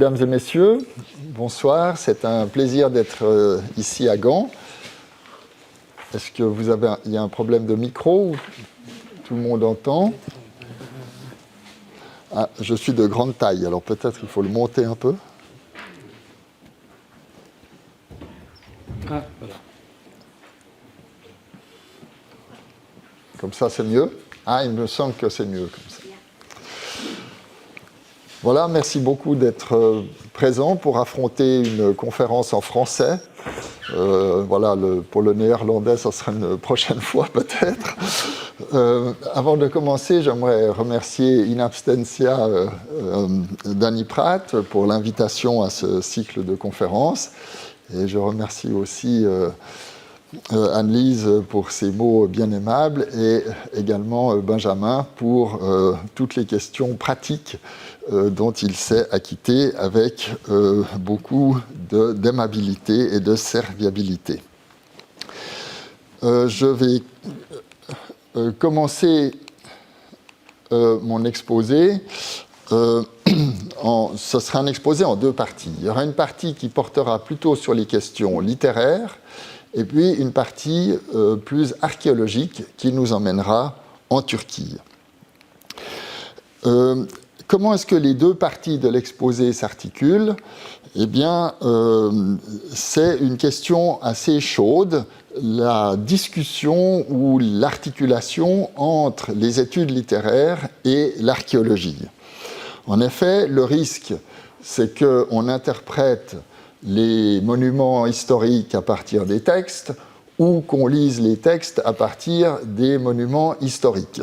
Mesdames et messieurs, bonsoir. C'est un plaisir d'être ici à Gand. Est-ce que il y a un problème de micro ou tout le monde entend? Ah, je suis de grande taille, alors peut-être il faut le monter un peu. Ah, voilà. Comme ça, c'est mieux? Ah, il me semble que c'est mieux comme ça. Voilà, merci beaucoup d'être présent pour affronter une conférence en français. Voilà, pour le néerlandais, ça sera une prochaine fois peut-être. Avant de commencer, j'aimerais remercier In Absentia Danny Pratt pour l'invitation à ce cycle de conférences. Et je remercie aussi Anne-Lise pour ses mots bien aimables et également Benjamin pour toutes les questions pratiques dont il s'est acquitté avec beaucoup d'aimabilité et de serviabilité. Je vais commencer mon exposé. Ce sera un exposé en deux parties. Il y aura une partie qui portera plutôt sur les questions littéraires et puis une partie plus archéologique qui nous emmènera en Turquie. Comment est-ce que les deux parties de l'exposé s'articulent? Eh bien, c'est une question assez chaude, la discussion ou l'articulation entre les études littéraires et l'archéologie. En effet, le risque, c'est qu'on interprète les monuments historiques à partir des textes ou qu'on lise les textes à partir des monuments historiques.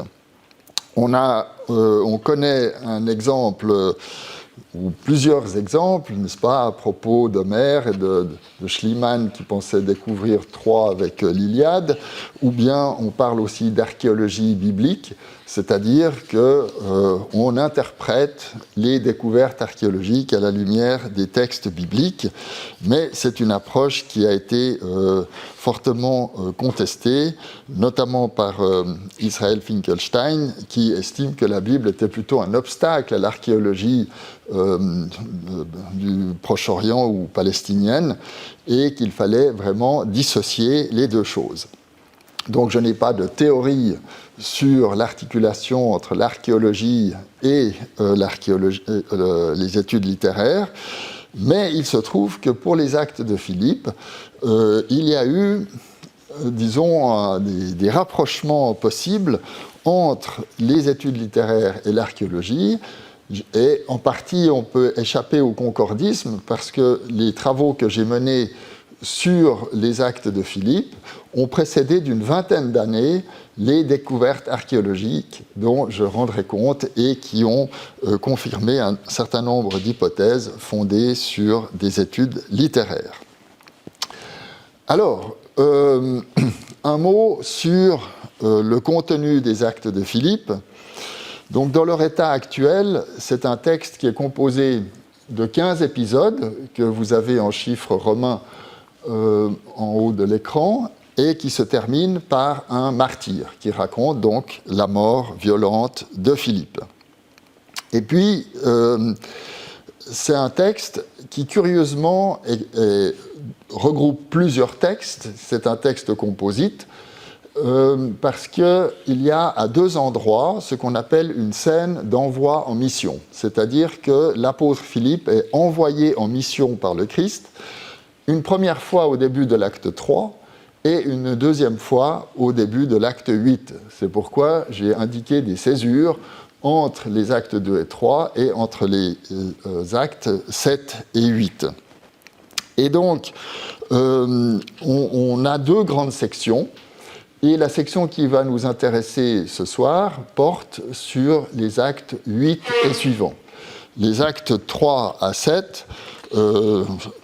On connaît un exemple, ou plusieurs exemples, n'est-ce pas, à propos d'Homère et de Schliemann qui pensait découvrir Troie avec l'Iliade, ou bien on parle aussi d'archéologie biblique, c'est-à-dire qu'on interprète les découvertes archéologiques à la lumière des textes bibliques, mais c'est une approche qui a été fortement contestée, notamment par Israel Finkelstein, qui estime que la Bible était plutôt un obstacle à l'archéologie du Proche-Orient ou palestinienne, et qu'il fallait vraiment dissocier les deux choses. Donc je n'ai pas de théorie sur l'articulation entre l'archéologie et les études littéraires, mais il se trouve que pour les actes de Philippe, il y a eu, disons, des rapprochements possibles entre les études littéraires et l'archéologie, et en partie on peut échapper au concordisme parce que les travaux que j'ai menés sur les actes de Philippe ont précédé d'une vingtaine d'années les découvertes archéologiques dont je rendrai compte et qui ont confirmé un certain nombre d'hypothèses fondées sur des études littéraires. Alors, un mot sur le contenu des actes de Philippe. Donc, dans leur état actuel, c'est un texte qui est composé de 15 épisodes que vous avez en chiffres romains en haut de l'écran et qui se termine par un martyre qui raconte donc la mort violente de Philippe. Et puis, c'est un texte qui, curieusement, regroupe plusieurs textes. C'est un texte composite parce qu'il y a à deux endroits ce qu'on appelle une scène d'envoi en mission. C'est-à-dire que l'apôtre Philippe est envoyé en mission par le Christ une première fois au début de l'acte 3 et une deuxième fois au début de l'acte 8. C'est pourquoi j'ai indiqué des césures entre les actes 2 et 3 et entre les actes 7 et 8. Et donc, on a deux grandes sections. Et la section qui va nous intéresser ce soir porte sur les actes 8 et suivants. Les actes 3 à 7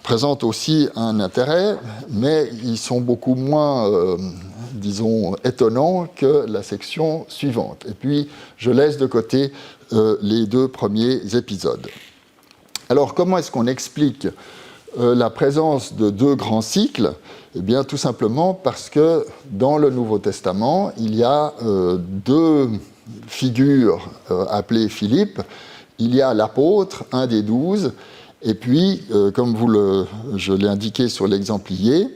présentent aussi un intérêt, mais ils sont beaucoup moins, disons, étonnants que la section suivante. Et puis, je laisse de côté les deux premiers épisodes. Alors, comment est-ce qu'on explique la présence de deux grands cycles? Eh bien, tout simplement parce que dans le Nouveau Testament, il y a deux figures appelées Philippe. Il y a l'apôtre, un des 12, Et puis, comme je l'ai indiqué sur l'exemplier,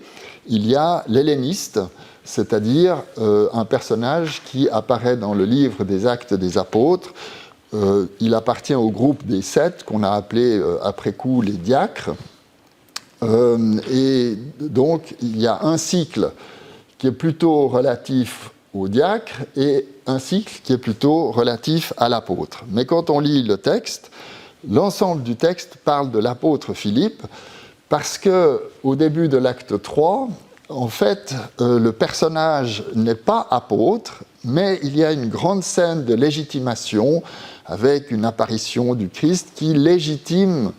il y a l'helléniste, c'est-à-dire un personnage qui apparaît dans le livre des Actes des Apôtres. Il appartient au groupe des 7, qu'on a appelé après coup les diacres. Et donc, il y a un cycle qui est plutôt relatif au diacre et un cycle qui est plutôt relatif à l'apôtre. Mais quand on lit le texte, l'ensemble du texte parle de l'apôtre Philippe parce qu'au début de l'acte 3, en fait, le personnage n'est pas apôtre, mais il y a une grande scène de légitimation avec une apparition du Christ qui légitime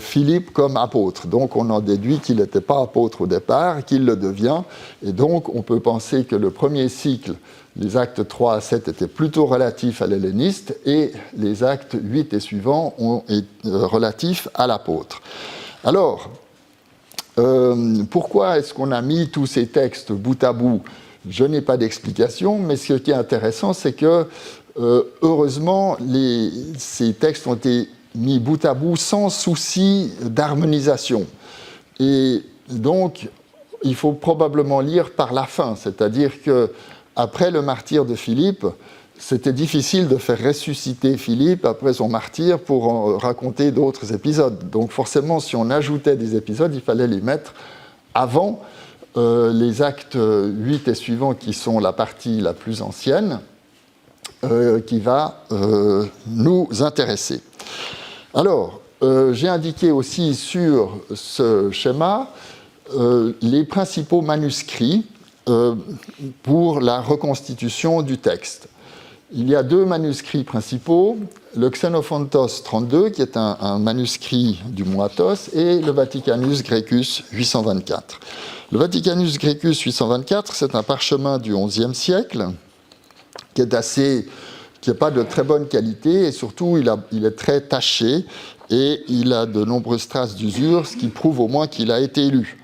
Philippe comme apôtre. Donc on en déduit qu'il n'était pas apôtre au départ, qu'il le devient, et donc on peut penser que le premier cycle, les actes 3 à 7, étaient plutôt relatifs à l'helléniste, et les actes 8 et suivants ont été relatifs à l'apôtre. Alors, pourquoi est-ce qu'on a mis tous ces textes bout à bout ? Je n'ai pas d'explication, mais ce qui est intéressant, c'est que, heureusement, ces textes ont été mis bout à bout sans souci d'harmonisation. Et donc, il faut probablement lire par la fin, c'est-à-dire qu'après le martyre de Philippe, c'était difficile de faire ressusciter Philippe après son martyre pour en raconter d'autres épisodes. Donc forcément, si on ajoutait des épisodes, il fallait les mettre avant les actes 8 et suivants, qui sont la partie la plus ancienne, qui va nous intéresser. Alors, j'ai indiqué aussi sur ce schéma les principaux manuscrits pour la reconstitution du texte. Il y a 2 manuscrits principaux, le Xenophontos 32, qui est un manuscrit du mot Athos, et le Vaticanus Graecus 824. Le Vaticanus Graecus 824, c'est un parchemin du XIe siècle, qui n'est pas de très bonne qualité, et surtout il est très taché, et il a de nombreuses traces d'usure, ce qui prouve au moins qu'il a été lu.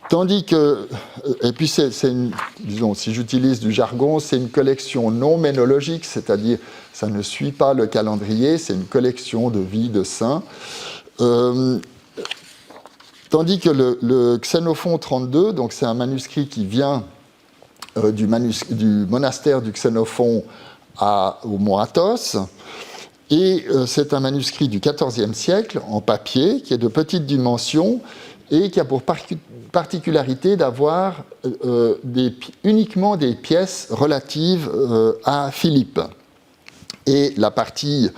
Tandis que, et puis disons, si j'utilise du jargon, c'est une collection non ménologique, c'est-à-dire ça ne suit pas le calendrier, c'est une collection de vies de saints. Tandis que le Xénophon 32, donc c'est un manuscrit qui vient du monastère du Xénophon au mont Athos, et c'est un manuscrit du XIVe siècle en papier qui est de petite dimension et qui a pour particularité d'avoir uniquement des pièces relatives à Philippe. Et la partie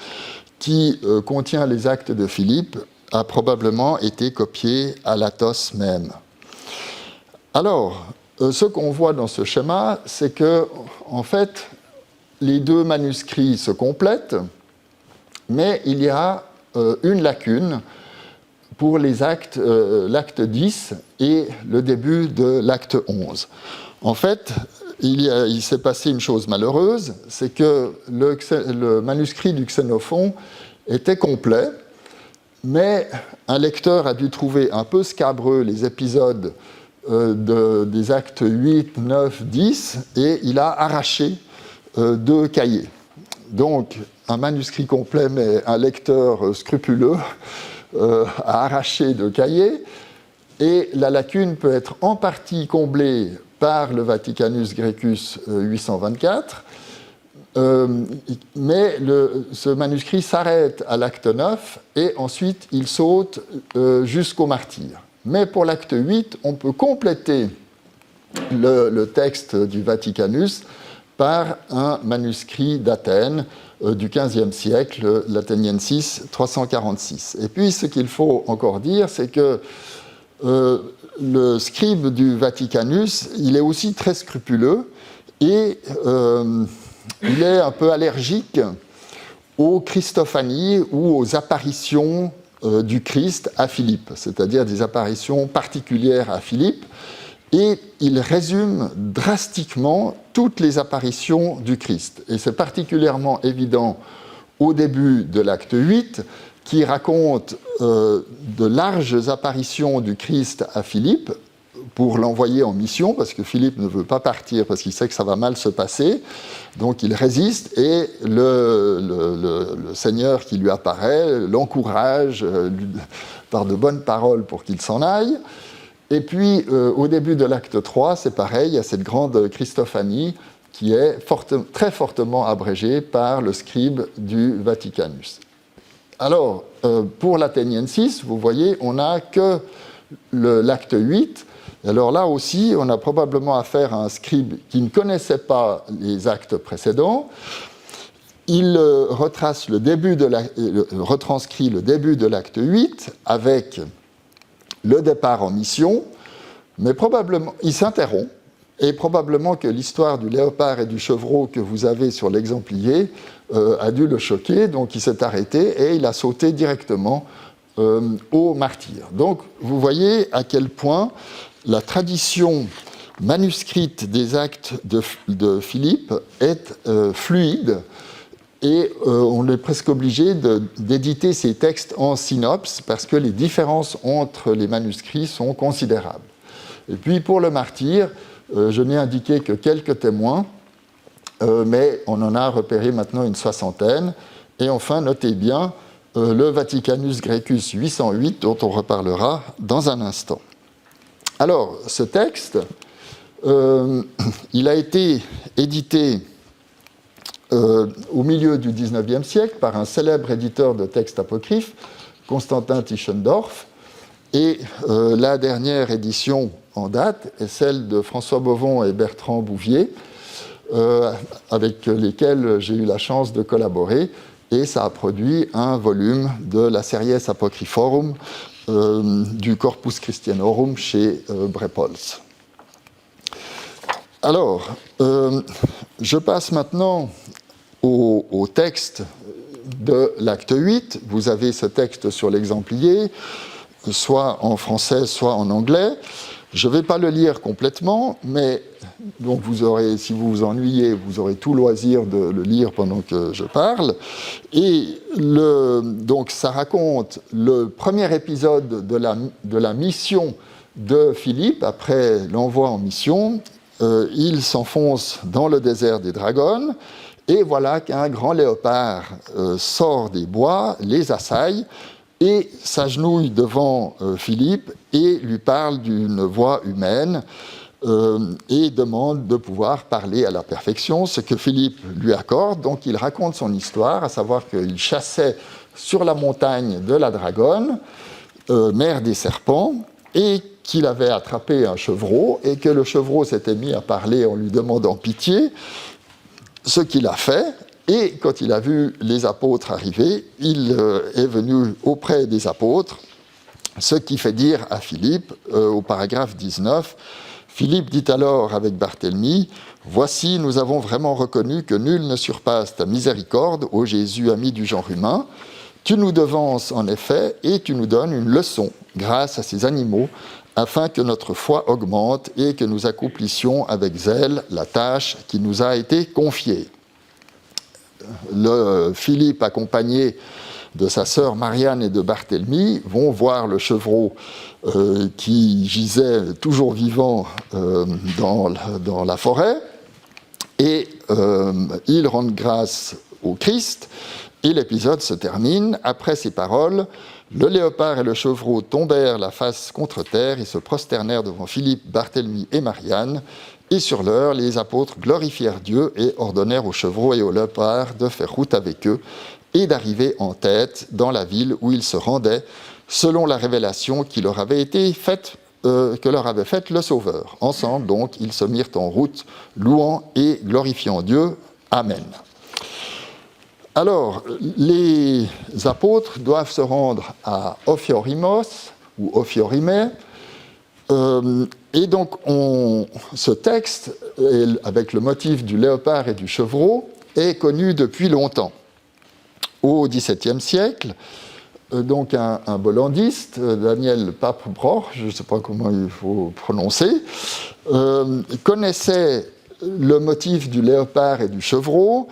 qui contient les actes de Philippe a probablement été copiée à l'Athos même. Alors, ce qu'on voit dans ce schéma, c'est que, en fait, les 2 manuscrits se complètent, mais il y a une lacune pour les actes, l'acte 10 et le début de l'acte 11. En fait, il s'est passé une chose malheureuse, c'est que le manuscrit du Xénophon était complet, mais un lecteur a dû trouver un peu scabreux les épisodes des actes 8, 9, 10, et il a arraché 2 cahiers. Donc, un manuscrit complet, mais un lecteur scrupuleux a arraché 2 cahiers, et la lacune peut être en partie comblée par le Vaticanus Graecus 824, mais ce manuscrit s'arrête à l'acte 9, et ensuite il saute jusqu'au martyre. Mais pour l'acte 8, on peut compléter le texte du Vaticanus par un manuscrit d'Athènes du XVe siècle, l'Atheniensis 346. Et puis, ce qu'il faut encore dire, c'est que le scribe du Vaticanus, il est aussi très scrupuleux et il est un peu allergique aux Christophanies ou aux apparitions du Christ à Philippe, c'est-à-dire des apparitions particulières à Philippe, et il résume drastiquement toutes les apparitions du Christ. Et c'est particulièrement évident au début de l'acte 8, qui raconte de larges apparitions du Christ à Philippe, pour l'envoyer en mission, parce que Philippe ne veut pas partir, parce qu'il sait que ça va mal se passer. Donc il résiste, et le Seigneur qui lui apparaît l'encourage par de bonnes paroles pour qu'il s'en aille. Et puis, au début de l'acte 3, c'est pareil, il y a cette grande Christophanie qui est très fortement abrégée par le scribe du Vaticanus. Alors, pour l'Athéniensis, vous voyez, on n'a que l'acte 8. Alors là aussi, on a probablement affaire à un scribe qui ne connaissait pas les actes précédents. Il retranscrit le début de l'acte 8 avec le départ en mission, mais probablement, il s'interrompt, et probablement que l'histoire du léopard et du chevreau que vous avez sur l'exemplier a dû le choquer, donc il s'est arrêté et il a sauté directement au martyr. Donc vous voyez à quel point la tradition manuscrite des actes de Philippe est fluide, et on est presque obligé d'éditer ces textes en synopse parce que les différences entre les manuscrits sont considérables. Et puis pour le martyr, je n'ai indiqué que quelques témoins, mais on en a repéré maintenant une soixantaine. Et enfin, notez bien le Vaticanus Graecus 808, dont on reparlera dans un instant. Alors, ce texte, il a été édité au milieu du XIXe siècle par un célèbre éditeur de textes apocryphes, Constantin Tischendorf, et la dernière édition en date est celle de François Bovon et Bertrand Bouvier, avec lesquels j'ai eu la chance de collaborer, et ça a produit un volume de la Series Apocryphorum du Corpus Christianorum chez Brepols. Alors, je passe maintenant au texte de l'acte 8. Vous avez ce texte sur l'exemplier, soit en français, soit en anglais. Je ne vais pas le lire complètement, mais donc vous aurez, si vous vous ennuyez, vous aurez tout loisir de le lire pendant que je parle. Et donc ça raconte le premier épisode de la mission de Philippe après l'envoi en mission. Il s'enfonce dans le désert des Dragones, et voilà qu'un grand léopard sort des bois, les assaille, et s'agenouille devant Philippe et lui parle d'une voix humaine et demande de pouvoir parler à la perfection, ce que Philippe lui accorde. Donc il raconte son histoire, à savoir qu'il chassait sur la montagne de la Dragonne, mère des serpents, et qu'il avait attrapé un chevreau, et que le chevreau s'était mis à parler en lui demandant pitié, ce qu'il a fait. Et quand il a vu les apôtres arriver, il est venu auprès des apôtres, ce qui fait dire à Philippe, au paragraphe 19, Philippe dit alors avec Barthélemy, « Voici, nous avons vraiment reconnu que nul ne surpasse ta miséricorde, ô Jésus, ami du genre humain. Tu nous devances en effet, et tu nous donnes une leçon grâce à ces animaux, afin que notre foi augmente et que nous accomplissions avec zèle la tâche qui nous a été confiée. » Philippe, accompagné de sa sœur Marianne et de Barthélemy, vont voir le chevreau qui gisait toujours vivant dans la forêt, et ils rendent grâce au Christ, et l'épisode se termine. Après ces paroles, le léopard et le chevreau tombèrent la face contre terre et se prosternèrent devant Philippe, Barthélemy et Marianne. Et sur l'heure, les apôtres glorifièrent Dieu et ordonnèrent au chevreau et au léopard de faire route avec eux et d'arriver en tête dans la ville où ils se rendaient, selon la révélation qui leur avait été faite, que leur avait faite le Sauveur. Ensemble, donc, ils se mirent en route, louant et glorifiant Dieu. Amen. Alors, les apôtres doivent se rendre à Ophiorimos, ou Ophiorimé, et donc ce texte, avec le motif du léopard et du chevreau, est connu depuis longtemps. Au XVIIe siècle, donc un bollandiste, Daniel Papebroch, je ne sais pas comment il faut prononcer, connaissait le motif du léopard et du chevreau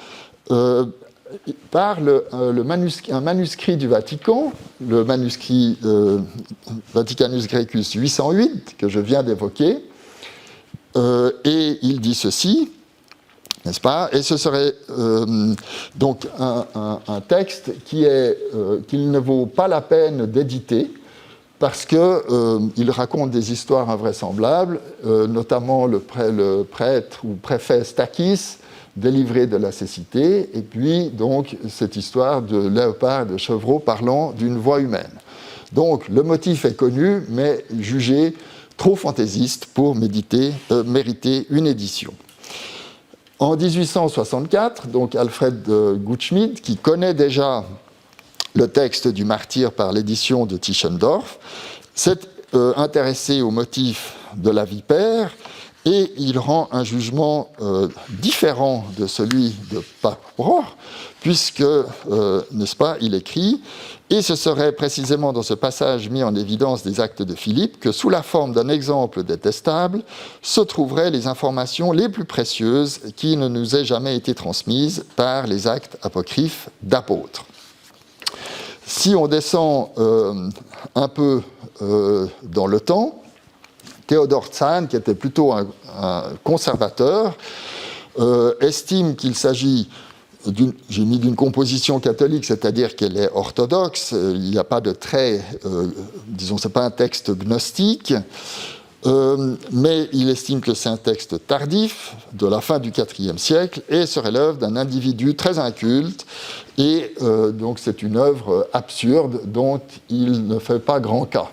par un manuscrit du Vatican le manuscrit Vaticanus Graecus 808 que je viens d'évoquer, et il dit ceci, n'est-ce pas? Et ce serait donc un texte qu'il ne vaut pas la peine d'éditer, parce qu'il raconte des histoires invraisemblables, notamment le prêtre ou préfet Stakis, délivré de la cécité, et puis donc cette histoire de léopard et de chevreau parlant d'une voix humaine. Donc le motif est connu, mais jugé trop fantaisiste pour mériter une édition. En 1864, donc Alfred Gutschmidt, qui connaît déjà le texte du martyr par l'édition de Tischendorf, s'est intéressé au motif de la vipère et il rend un jugement différent de celui de Pape Rohr, puisque, n'est-ce pas, il écrit « Et ce serait précisément dans ce passage mis en évidence des actes de Philippe que, sous la forme d'un exemple détestable, se trouveraient les informations les plus précieuses qui ne nous aient jamais été transmises par les actes apocryphes d'apôtres. » Si on descend un peu dans le temps, Théodore Zahn, qui était plutôt un conservateur, estime qu'il s'agit j'ai mis d'une composition catholique, c'est-à-dire qu'elle est orthodoxe, il n'y a pas de trait, disons, ce n'est pas un texte gnostique, mais il estime que c'est un texte tardif, de la fin du IVe siècle, et serait l'œuvre d'un individu très inculte, et donc c'est une œuvre absurde dont il ne fait pas grand cas.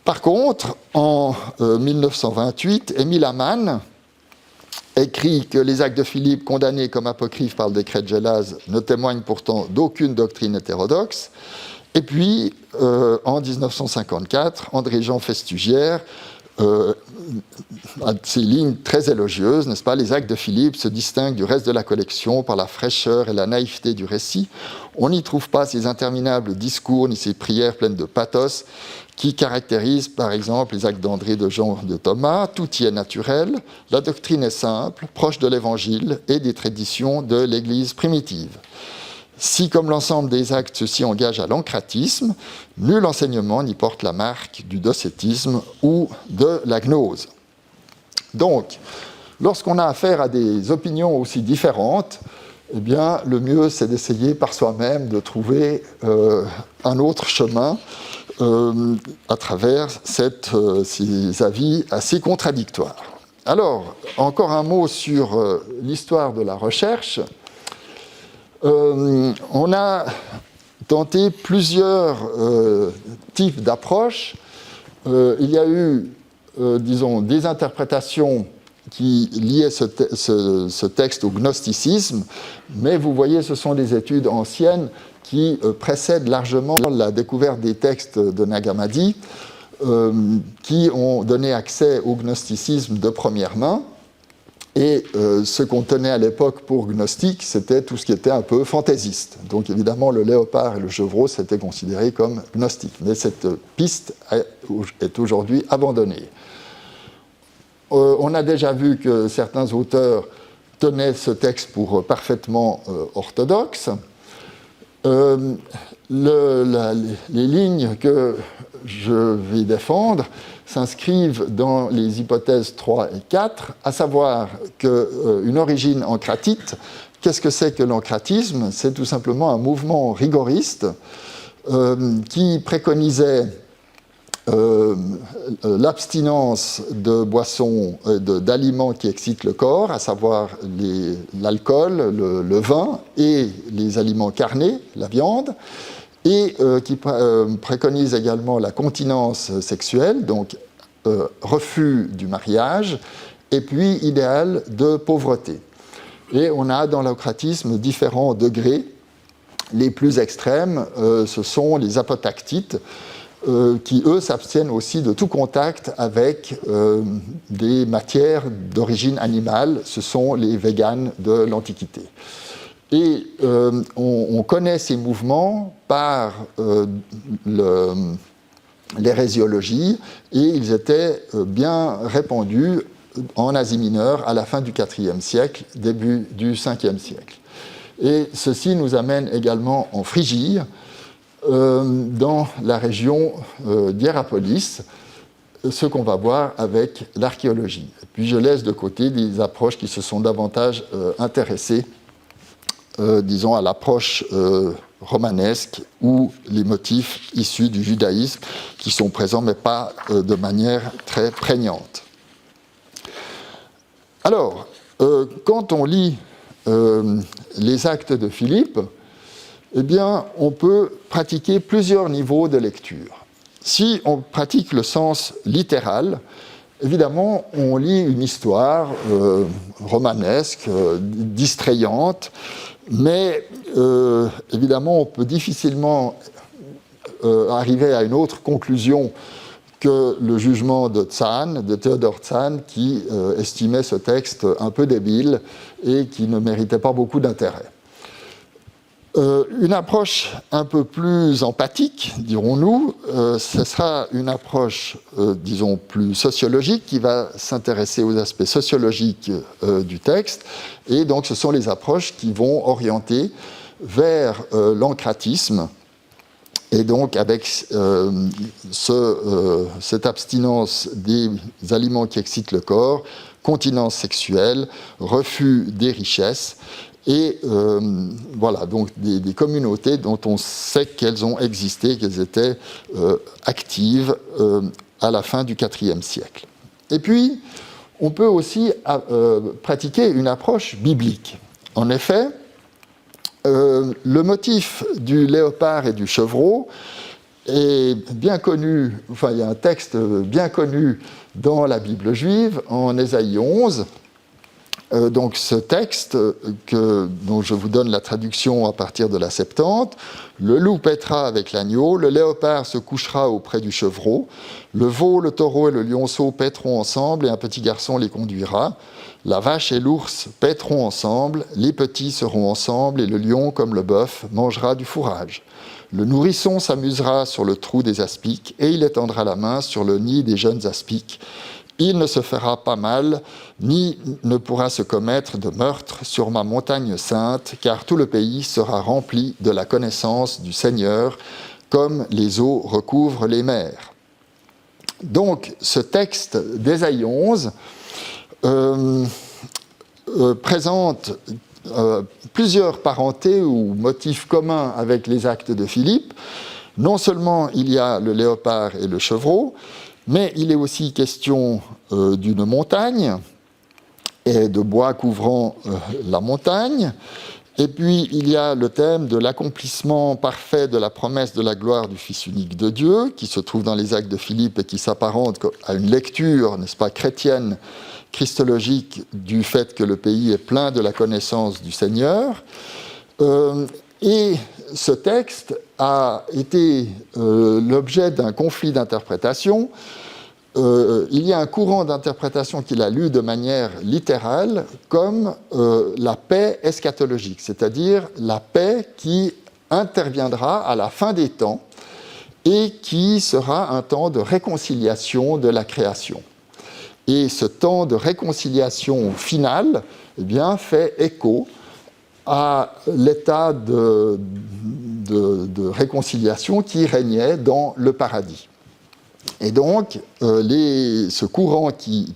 Par contre, en 1928, Émile Amann écrit que les actes de Philippe condamnés comme apocryphes par le décret de Gélase ne témoignent pourtant d'aucune doctrine hétérodoxe. Et puis, en 1954, André-Jean Festugière a ces lignes très élogieuses, n'est-ce pas? Les actes de Philippe se distinguent du reste de la collection par la fraîcheur et la naïveté du récit. On n'y trouve pas ces interminables discours ni ces prières pleines de pathos qui caractérisent par exemple les actes d'André, de Jean, de Thomas. Tout y est naturel, la doctrine est simple, proche de l'Évangile et des traditions de l'Église primitive. Si, comme l'ensemble des actes, ceux-ci engagent à l'encratisme, nul enseignement n'y porte la marque du docétisme ou de la gnose. Donc, lorsqu'on a affaire à des opinions aussi différentes, eh bien, le mieux, c'est d'essayer par soi-même de trouver un autre chemin à travers ces avis assez contradictoires. Alors, encore un mot sur l'histoire de la recherche. On a tenté plusieurs types d'approches. Il y a eu, disons, des interprétations qui liaient ce texte au gnosticisme, mais vous voyez, ce sont des études anciennes qui précèdent largement la découverte des textes de Nag Hammadi, qui ont donné accès au gnosticisme de première main. Et ce qu'on tenait à l'époque pour gnostique, c'était tout ce qui était un peu fantaisiste. Donc évidemment, le léopard et le chevreau, c'était considéré comme gnostique. Mais cette piste est aujourd'hui abandonnée. On a déjà vu que certains auteurs tenaient ce texte pour parfaitement orthodoxe. Les lignes que je vais défendre s'inscrivent dans les hypothèses 3 et 4, à savoir qu'une origine encratite, qu'est-ce que c'est que l'encratisme? C'est tout simplement un mouvement rigoriste qui préconisait l'abstinence de boissons, d'aliments qui excitent le corps, à savoir l'alcool, le vin et les aliments carnés, la viande, et qui préconise également la continence sexuelle, donc refus du mariage, et puis idéal de pauvreté. Et on a dans l'encratisme différents degrés. Les plus extrêmes, ce sont les apotactites, qui, eux, s'abstiennent aussi de tout contact avec des matières d'origine animale. Ce sont les véganes de l'Antiquité. Et on connaît ces mouvements par l'hérésiologie, et ils étaient bien répandus en Asie mineure à la fin du IVe siècle, début du Ve siècle. Et ceci nous amène également en Phrygie, dans la région d'Hiérapolis, ce qu'on va voir avec l'archéologie. Et puis je laisse de côté des approches qui se sont davantage intéressées, disons, à l'approche romanesque ou les motifs issus du judaïsme qui sont présents, mais pas de manière très prégnante. Alors, quand on lit les actes de Philippe, eh bien, on peut pratiquer plusieurs niveaux de lecture. Si on pratique le sens littéral, évidemment, on lit une histoire romanesque, distrayante, mais évidemment, on peut difficilement arriver à une autre conclusion que le jugement de Théodore Zahn, qui estimait ce texte un peu débile et qui ne méritait pas beaucoup d'intérêt. Une approche un peu plus empathique, dirons-nous, ce sera une approche, disons, plus sociologique, qui va s'intéresser aux aspects sociologiques du texte, et donc ce sont les approches qui vont orienter vers l'encratisme, et donc avec cette abstinence des aliments qui excitent le corps, continence sexuelle, refus des richesses, et voilà, donc des communautés dont on sait qu'elles ont existé, qu'elles étaient actives à la fin du IVe siècle. Et puis, on peut aussi pratiquer une approche biblique. En effet, le motif du léopard et du chevreau est bien connu, enfin il y a un texte bien connu dans la Bible juive, en Ésaïe 11. Donc ce texte, dont je vous donne la traduction à partir de la Septante, le loup paîtra avec l'agneau, le léopard se couchera auprès du chevreau, le veau, le taureau et le lionceau paîtront ensemble et un petit garçon les conduira, la vache et l'ours paîtront ensemble, les petits seront ensemble et le lion, comme le bœuf, mangera du fourrage. Le nourrisson s'amusera sur le trou des aspics et il étendra la main sur le nid des jeunes aspics. Il ne se fera pas mal, ni ne pourra se commettre de meurtre sur ma montagne sainte, car tout le pays sera rempli de la connaissance du Seigneur, comme les eaux recouvrent les mers. Donc, ce texte d'Ésaïe 11 présente plusieurs parentés ou motifs communs avec les actes de Philippe. Non seulement il y a le léopard et le chevreau, mais il est aussi question d'une montagne et de bois couvrant la montagne. Et puis, il y a le thème de l'accomplissement parfait de la promesse de la gloire du Fils unique de Dieu, qui se trouve dans les actes de Philippe et qui s'apparente à une lecture, n'est-ce pas, chrétienne, christologique, du fait que le pays est plein de la connaissance du Seigneur. Et ce texte a été l'objet d'un conflit d'interprétation. Il y a un courant d'interprétation qui l'a lu de manière littérale comme la paix eschatologique, c'est-à-dire la paix qui interviendra à la fin des temps et qui sera un temps de réconciliation de la création. Et ce temps de réconciliation final, eh bien, fait écho à l'état de réconciliation qui régnait dans le paradis. Et donc, ce courant qui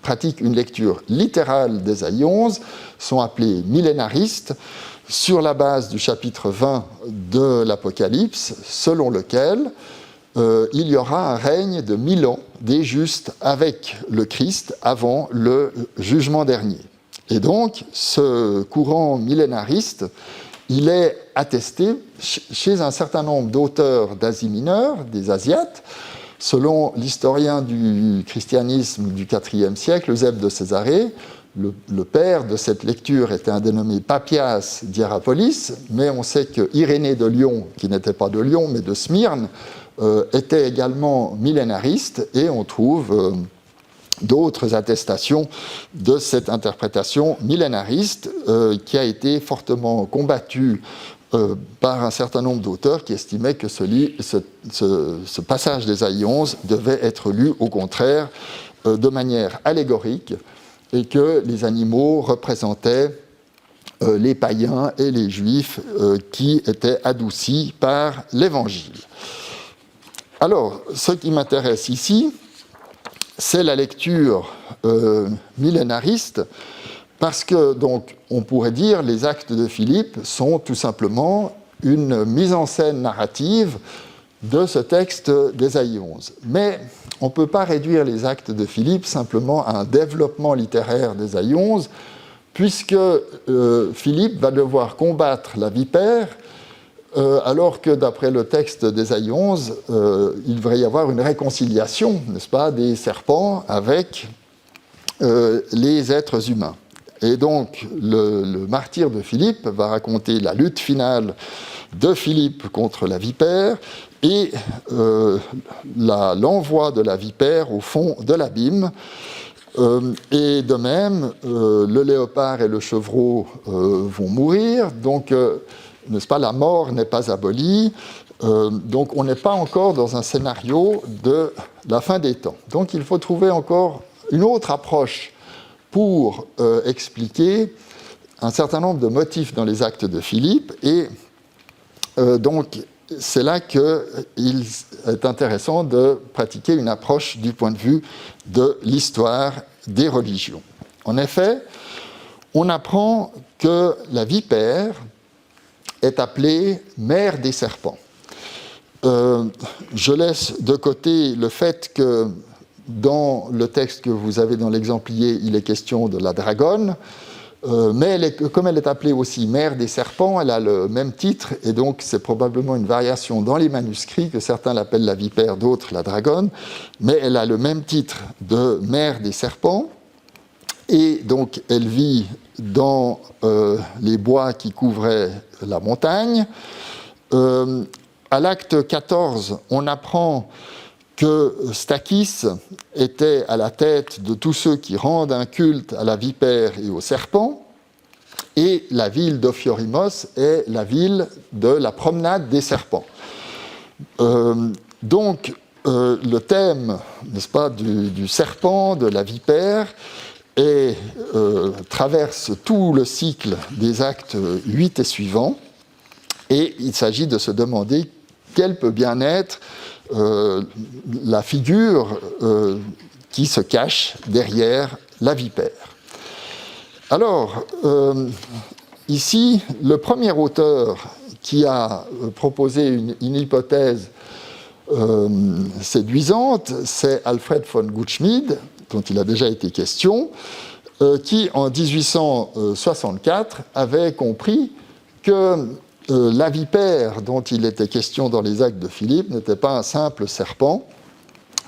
pratique une lecture littérale d'Ésaïe 11 sont appelés millénaristes, sur la base du chapitre 20 de l'Apocalypse, selon lequel il y aura un règne de 1000 ans des justes avec le Christ avant le jugement dernier. Et donc, ce courant millénariste, il est attesté chez un certain nombre d'auteurs d'Asie mineure, des Asiates. Selon l'historien du christianisme du IVe siècle, Eusèbe de Césarée, le père de cette lecture était un dénommé Papias d'Hiérapolis, mais on sait que Irénée de Lyon, qui n'était pas de Lyon, mais de Smyrne, était également millénariste, et on trouve d'autres attestations de cette interprétation millénariste qui a été fortement combattue par un certain nombre d'auteurs qui estimaient que ce passage d'Ésaïe 11 devait être lu au contraire de manière allégorique et que les animaux représentaient les païens et les juifs qui étaient adoucis par l'Évangile. Alors, ce qui m'intéresse ici, c'est la lecture millénariste, parce que, donc, on pourrait dire les actes de Philippe sont tout simplement une mise en scène narrative de ce texte d'Ésaïe 11. Mais on ne peut pas réduire les actes de Philippe simplement à un développement littéraire d'Ésaïe 11, puisque Philippe va devoir combattre la vipère, alors que d'après le texte d'Ésaïe 11, il devrait y avoir une réconciliation, n'est-ce pas, des serpents avec les êtres humains. Et donc, le martyr de Philippe va raconter la lutte finale de Philippe contre la vipère et l'envoi de la vipère au fond de l'abîme. Et de même, le léopard et le chevreau vont mourir, donc, n'est-ce pas, la mort n'est pas abolie, donc on n'est pas encore dans un scénario de la fin des temps. Donc il faut trouver encore une autre approche pour expliquer un certain nombre de motifs dans les actes de Philippe, et donc c'est là qu'il est intéressant de pratiquer une approche du point de vue de l'histoire des religions. En effet, on apprend que la vipère est appelée mère des serpents. Je laisse de côté le fait que dans le texte que vous avez dans l'exemplier, il est question de la dragonne, mais comme elle est appelée aussi mère des serpents, elle a le même titre, et donc c'est probablement une variation dans les manuscrits, que certains l'appellent la vipère, d'autres la dragonne, mais elle a le même titre de mère des serpents, et donc elle vit dans les bois qui couvraient la montagne. À l'acte 14, on apprend que Stachys était à la tête de tous ceux qui rendent un culte à la vipère et au serpent, et la ville d'Ophiorimos est la ville de la promenade des serpents. Donc, le thème, n'est-ce pas, du serpent, de la vipère, traverse tout le cycle des actes 8 et suivants, et il s'agit de se demander quelle peut bien être la figure qui se cache derrière la vipère. Alors, ici, le premier auteur qui a proposé une hypothèse séduisante, c'est Alfred von Gutschmied, dont il a déjà été question, qui, en 1864, avait compris que la vipère dont il était question dans les actes de Philippe n'était pas un simple serpent,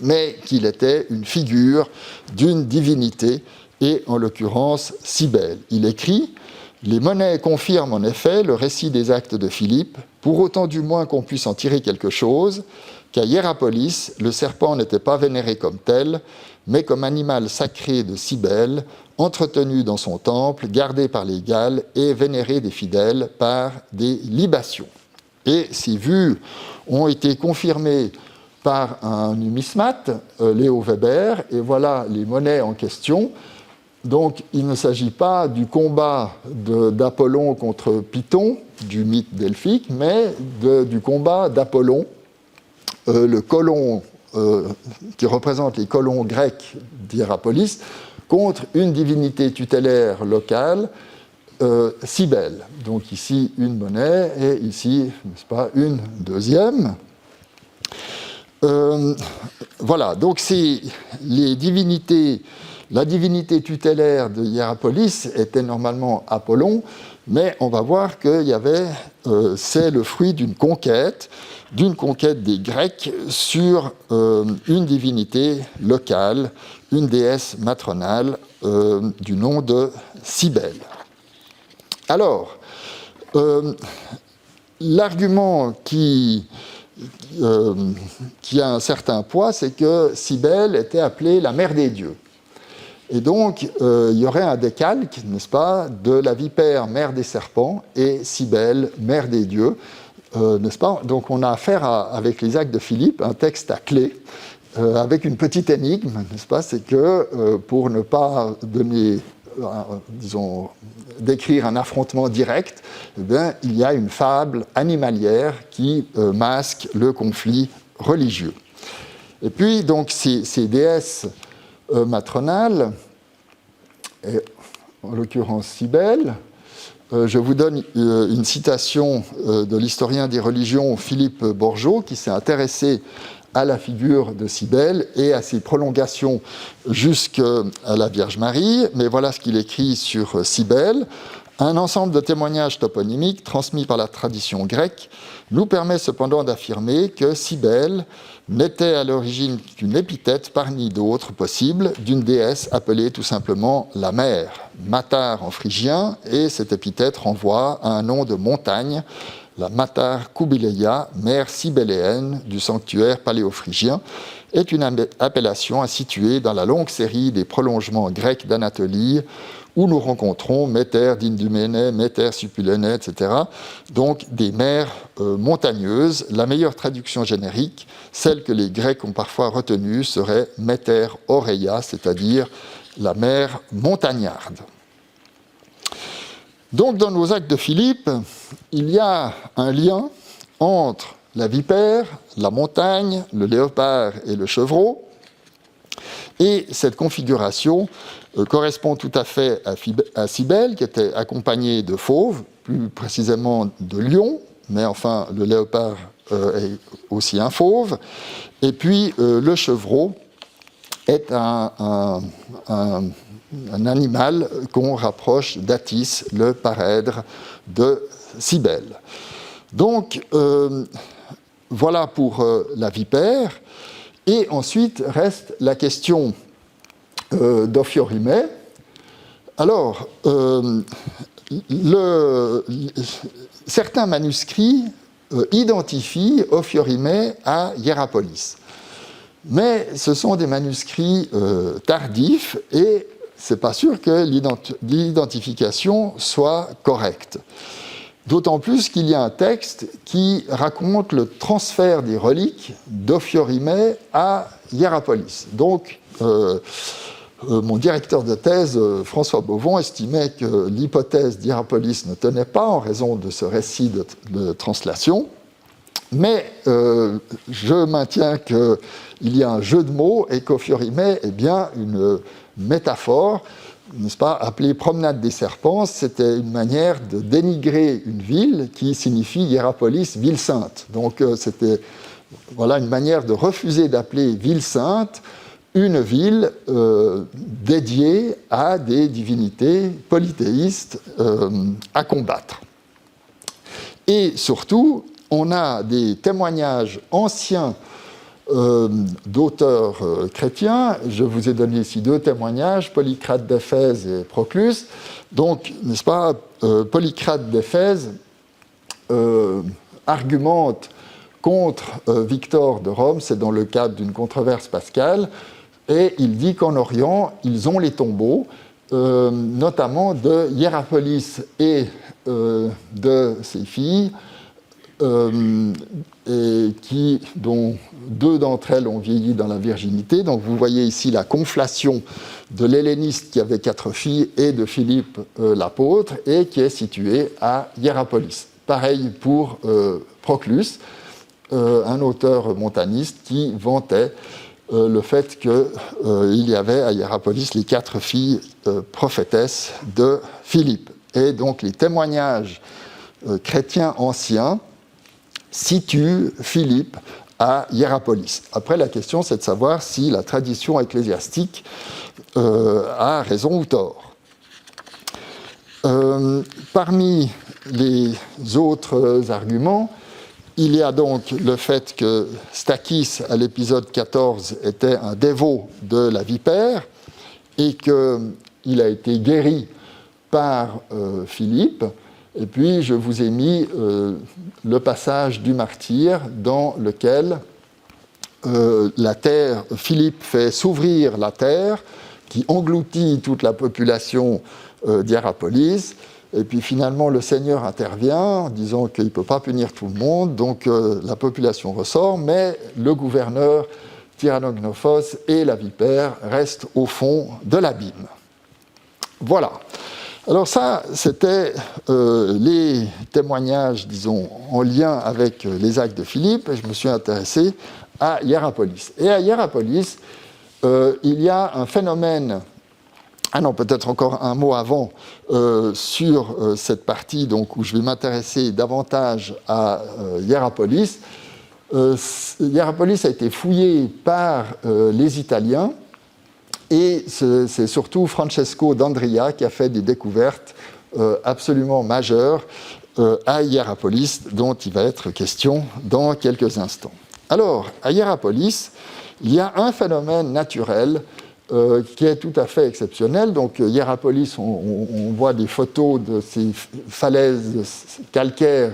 mais qu'il était une figure d'une divinité, et en l'occurrence Cybèle. Il écrit « Les monnaies confirment en effet le récit des actes de Philippe, pour autant du moins qu'on puisse en tirer quelque chose, qu'à Hiérapolis, le serpent n'était pas vénéré comme tel, mais comme animal sacré de Cybèle, entretenu dans son temple, gardé par les Galles et vénéré des fidèles par des libations. » Et ces vues ont été confirmées par un numismate, Léo Weber, et voilà les monnaies en question. Donc il ne s'agit pas du combat d'Apollon contre Python, du mythe delphique, mais du combat d'Apollon, le colon qui représente les colons grecs d'Hiérapolis, contre une divinité tutélaire locale, Cybèle. Donc ici une monnaie et ici, n'est-ce pas, une deuxième. Voilà, donc c'est les divinités. La divinité tutélaire de Hiérapolis était normalement Apollon, mais on va voir que c'est le fruit d'une conquête des Grecs sur une divinité locale, une déesse matronale du nom de Cybèle. Alors, l'argument qui a un certain poids, c'est que Cybèle était appelée la mère des dieux. Et donc, il y aurait un décalque, n'est-ce pas, de la vipère, mère des serpents, et Cybèle, mère des dieux, n'est-ce pas? Donc, on a affaire avec les actes de Philippe, un texte à clé, avec une petite énigme, n'est-ce pas? C'est que pour ne pas donner disons, décrire un affrontement direct, eh bien, il y a une fable animalière qui masque le conflit religieux. Et puis, donc, ces déesses matronales, et en l'occurrence Cybèle, je vous donne une citation de l'historien des religions Philippe Borgeaud, qui s'est intéressé à la figure de Cybèle et à ses prolongations jusqu'à la Vierge Marie. Mais voilà ce qu'il écrit sur Cybèle. Un ensemble de témoignages toponymiques transmis par la tradition grecque nous permet cependant d'affirmer que Cybèle n'était à l'origine qu'une épithète parmi d'autres possibles d'une déesse appelée tout simplement la mère, Matar en phrygien, et cette épithète renvoie à un nom de montagne, la Matar Koubileia, mère cybéléenne du sanctuaire paléophrygien, est une appellation à situer dans la longue série des prolongements grecs d'Anatolie, où nous rencontrons Métère d'Induméné, Métère Supulene, etc. Donc des mers montagneuses. La meilleure traduction générique, celle que les Grecs ont parfois retenue, serait Métère Oreia, c'est-à-dire la mer montagnarde. Donc dans nos actes de Philippe, il y a un lien entre la vipère, la montagne, le léopard et le chevreau. Et cette configuration correspond tout à fait à Cybèle, qui était accompagnée de fauves, plus précisément de lions, mais enfin le léopard est aussi un fauve. Et puis le chevreau est un animal qu'on rapproche d'Attis, le parèdre de Cybèle. Donc voilà pour la vipère. Et ensuite reste la question d'Ophiorimée. Alors, certains manuscrits identifient Ophiorimée à Hiérapolis. Mais ce sont des manuscrits tardifs et ce n'est pas sûr que l'identification soit correcte. D'autant plus qu'il y a un texte qui raconte le transfert des reliques d'Ophiorimée à Hiérapolis. Donc, mon directeur de thèse, François Beauvon, estimait que l'hypothèse d'Hiérapolis ne tenait pas en raison de ce récit de translation, mais je maintiens qu'il y a un jeu de mots et qu'Ophiorimée est bien une métaphore, n'est-ce pas, appelée promenade des serpents. C'était une manière de dénigrer une ville qui signifie Hiérapolis, ville sainte. Donc c'était voilà, une manière de refuser d'appeler ville sainte une ville dédiée à des divinités polythéistes à combattre. Et surtout, on a des témoignages anciens d'auteurs chrétiens. Je vous ai donné ici deux témoignages, Polycrate d'Éphèse et Proclus. Donc, n'est-ce pas, Polycrate d'Éphèse argumente contre Victor de Rome, c'est dans le cadre d'une controverse pascale, et il dit qu'en Orient, ils ont les tombeaux, notamment de Hiérapolis et de ses filles, et dont deux d'entre elles ont vieilli dans la virginité. Donc vous voyez ici la conflation de l'helléniste qui avait 4 filles et de Philippe l'apôtre, et qui est située à Hiérapolis. Pareil pour Proclus, un auteur montaniste qui vantait le fait qu'il y avait à Hiérapolis les 4 filles prophétesses de Philippe. Et donc les témoignages chrétiens anciens situe Philippe à Hiérapolis. Après, la question, c'est de savoir si la tradition ecclésiastique a raison ou tort. Parmi les autres arguments, il y a donc le fait que Stachys, à l'épisode 14, était un dévot de la vipère et qu'il a été guéri par Philippe. Et puis, je vous ai mis le passage du martyr dans lequel Philippe fait s'ouvrir la terre, qui engloutit toute la population d'Hiérapolis. Et puis finalement, le Seigneur intervient en disant qu'il ne peut pas punir tout le monde, donc la population ressort, mais le gouverneur Tyrannognophos et la vipère restent au fond de l'abîme. Voilà. Alors ça, c'était les témoignages, disons, en lien avec les actes de Philippe, et je me suis intéressé à Hiérapolis. Et à Hiérapolis, il y a un phénomène. Ah non, peut-être encore un mot avant sur cette partie donc, où je vais m'intéresser davantage à Hiérapolis. Hiérapolis a été fouillé par les Italiens, et c'est surtout Francesco d'Andria qui a fait des découvertes absolument majeures à Hiérapolis, dont il va être question dans quelques instants. Alors, à Hiérapolis, il y a un phénomène naturel qui est tout à fait exceptionnel. Donc, Hiérapolis, on voit des photos de ces falaises calcaires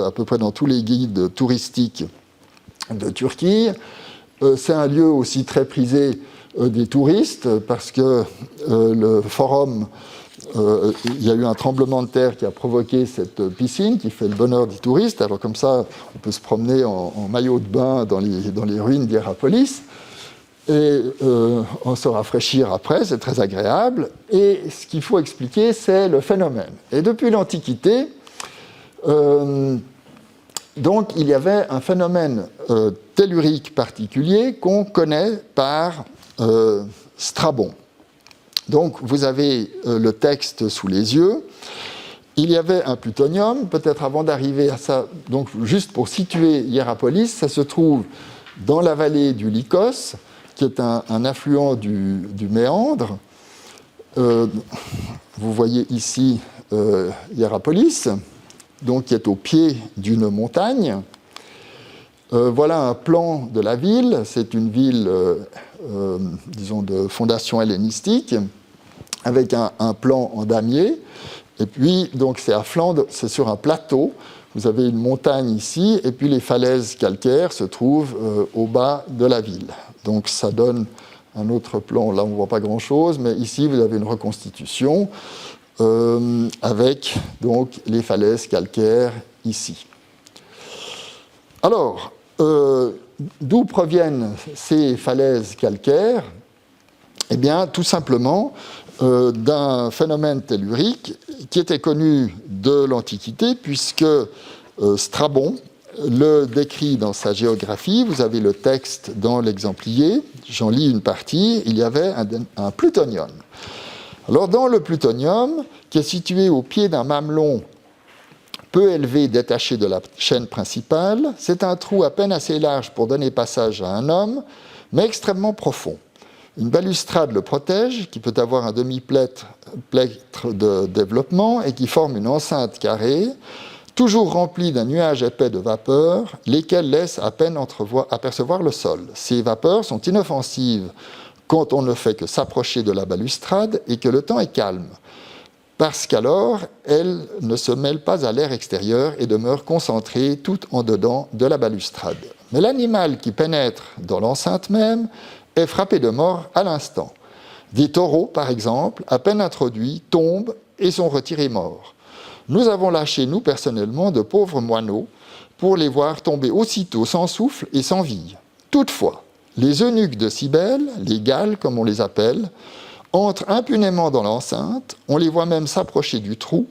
à peu près dans tous les guides touristiques de Turquie. C'est un lieu aussi très prisé des touristes parce que le forum, il y a eu un tremblement de terre qui a provoqué cette piscine qui fait le bonheur des touristes. Alors comme ça, on peut se promener en maillot de bain dans les ruines d'Hiérapolis et on se rafraîchir après, c'est très agréable. Et ce qu'il faut expliquer, c'est le phénomène. Et depuis l'Antiquité, donc il y avait un phénomène tellurique particulier qu'on connaît par Strabon. Donc vous avez le texte sous les yeux. Il y avait un plutonium, peut-être avant d'arriver à ça, donc juste pour situer Hiérapolis, ça se trouve dans la vallée du Lycos, qui est un affluent du Méandre. Vous voyez ici Hiérapolis, donc qui est au pied d'une montagne. Voilà un plan de la ville. C'est une ville, disons, de fondation hellénistique, avec un plan en damier. Et puis, donc, c'est à Flandre, c'est sur un plateau. Vous avez une montagne ici, et puis les falaises calcaires se trouvent au bas de la ville. Donc, ça donne un autre plan. Là, on ne voit pas grand-chose, mais ici, vous avez une reconstitution avec donc les falaises calcaires ici. Alors, d'où proviennent ces falaises calcaires ? Eh bien, tout simplement d'un phénomène tellurique qui était connu de l'Antiquité, puisque Strabon le décrit dans sa géographie. Vous avez le texte dans l'exemplier, j'en lis une partie. Il y avait un plutonium. Alors, dans le plutonium, qui est situé au pied d'un mamelon peu élevé, détaché de la chaîne principale, c'est un trou à peine assez large pour donner passage à un homme, mais extrêmement profond. Une balustrade le protège, qui peut avoir un demi-plêtre de développement et qui forme une enceinte carrée, toujours remplie d'un nuage épais de vapeur, lesquelles laissent à peine apercevoir le sol. Ces vapeurs sont inoffensives quand on ne fait que s'approcher de la balustrade et que le temps est calme, parce qu'alors, elles ne se mêlent pas à l'air extérieur et demeurent concentrées tout en dedans de la balustrade. Mais l'animal qui pénètre dans l'enceinte même est frappé de mort à l'instant. Des taureaux, par exemple, à peine introduits, tombent et sont retirés morts. Nous avons lâché, nous personnellement, de pauvres moineaux pour les voir tomber aussitôt sans souffle et sans vie. Toutefois, les eunuques de Cybèle, les Galles comme on les appelle, entrent impunément dans l'enceinte, on les voit même s'approcher du trou,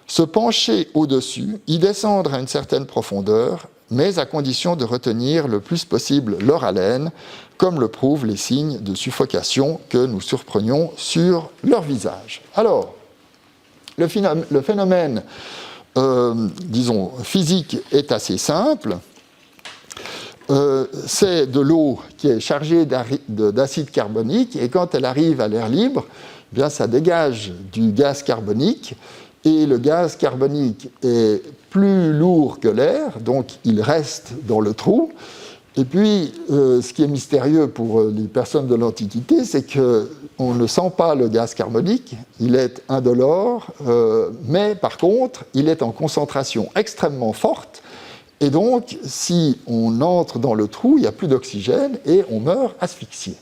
se pencher au-dessus, y descendre à une certaine profondeur, mais à condition de retenir le plus possible leur haleine, comme le prouvent les signes de suffocation que nous surprenions sur leur visage. Alors, le phénomène, disons, physique est assez simple. C'est de l'eau qui est chargée d'acide carbonique, et quand elle arrive à l'air libre, eh bien, ça dégage du gaz carbonique, et le gaz carbonique est plus lourd que l'air, donc il reste dans le trou. Et puis, ce qui est mystérieux pour les personnes de l'Antiquité, c'est qu'on ne sent pas le gaz carbonique, il est indolore, mais par contre, il est en concentration extrêmement forte, et donc, si on entre dans le trou, il n'y a plus d'oxygène et on meurt asphyxié.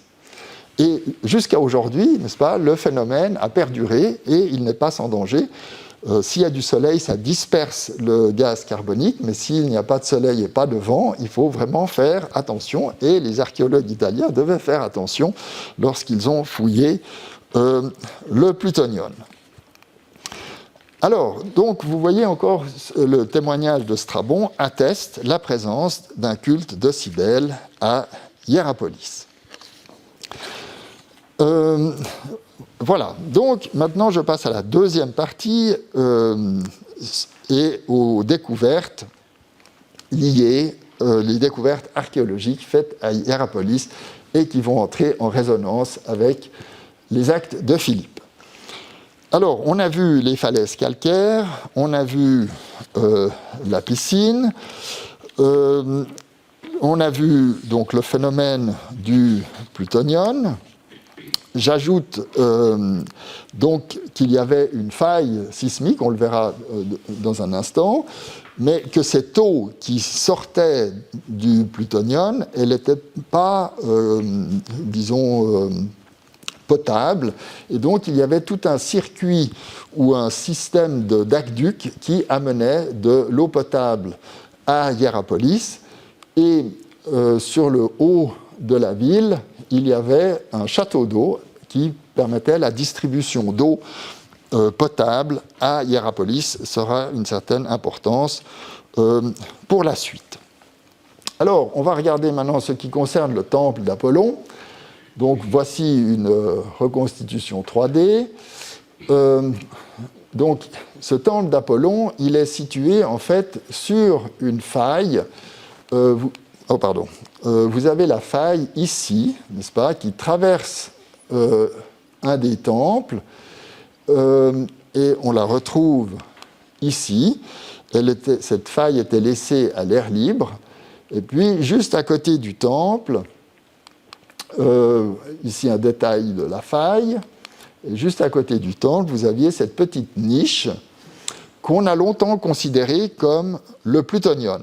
Et jusqu'à aujourd'hui, n'est-ce pas, le phénomène a perduré et il n'est pas sans danger. S'il y a du soleil, ça disperse le gaz carbonique, mais s'il n'y a pas de soleil et pas de vent, il faut vraiment faire attention. Et les archéologues italiens devaient faire attention lorsqu'ils ont fouillé le plutonium. Alors, donc, vous voyez encore, le témoignage de Strabon atteste la présence d'un culte de Cybèle à Hiérapolis. Voilà, donc maintenant je passe à la deuxième partie et aux découvertes liées, les découvertes archéologiques faites à Hiérapolis et qui vont entrer en résonance avec les actes de Philippe. Alors, on a vu les falaises calcaires, on a vu la piscine, on a vu donc le phénomène du plutonium. J'ajoute donc qu'il y avait une faille sismique, on le verra dans un instant, mais que cette eau qui sortait du plutonium, elle n'était pas, disons, potable, et donc il y avait tout un circuit ou un système d'aqueducs qui amenait de l'eau potable à Hiérapolis, et sur le haut de la ville, il y avait un château d'eau qui permettait la distribution d'eau potable à Hiérapolis. Ça aura une certaine importance pour la suite. Alors, on va regarder maintenant ce qui concerne le temple d'Apollon. Donc, voici une reconstitution 3D. Donc, ce temple d'Apollon, il est situé en fait sur une faille. Vous avez la faille ici, n'est-ce pas, qui traverse un des temples, et on la retrouve ici. Cette faille était laissée à l'air libre, et puis juste à côté du temple, ici un détail de la faille, et juste à côté du temple, vous aviez cette petite niche qu'on a longtemps considérée comme le plutonium.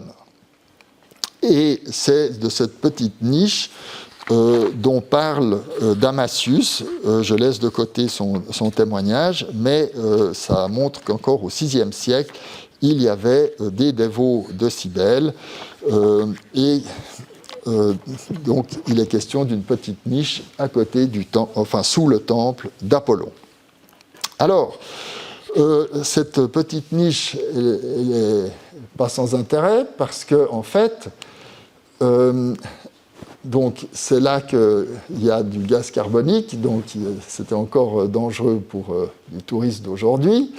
Et c'est de cette petite niche dont parle Damasius. Je laisse de côté son témoignage, mais ça montre qu'encore au VIe siècle, il y avait des dévots de Cybèle, et donc il est question d'une petite niche à côté du temple, enfin sous le temple d'Apollon. Alors, cette petite niche, elle n'est pas sans intérêt parce que, en fait, donc c'est là qu'il y a du gaz carbonique, donc c'était encore dangereux pour les touristes d'aujourd'hui.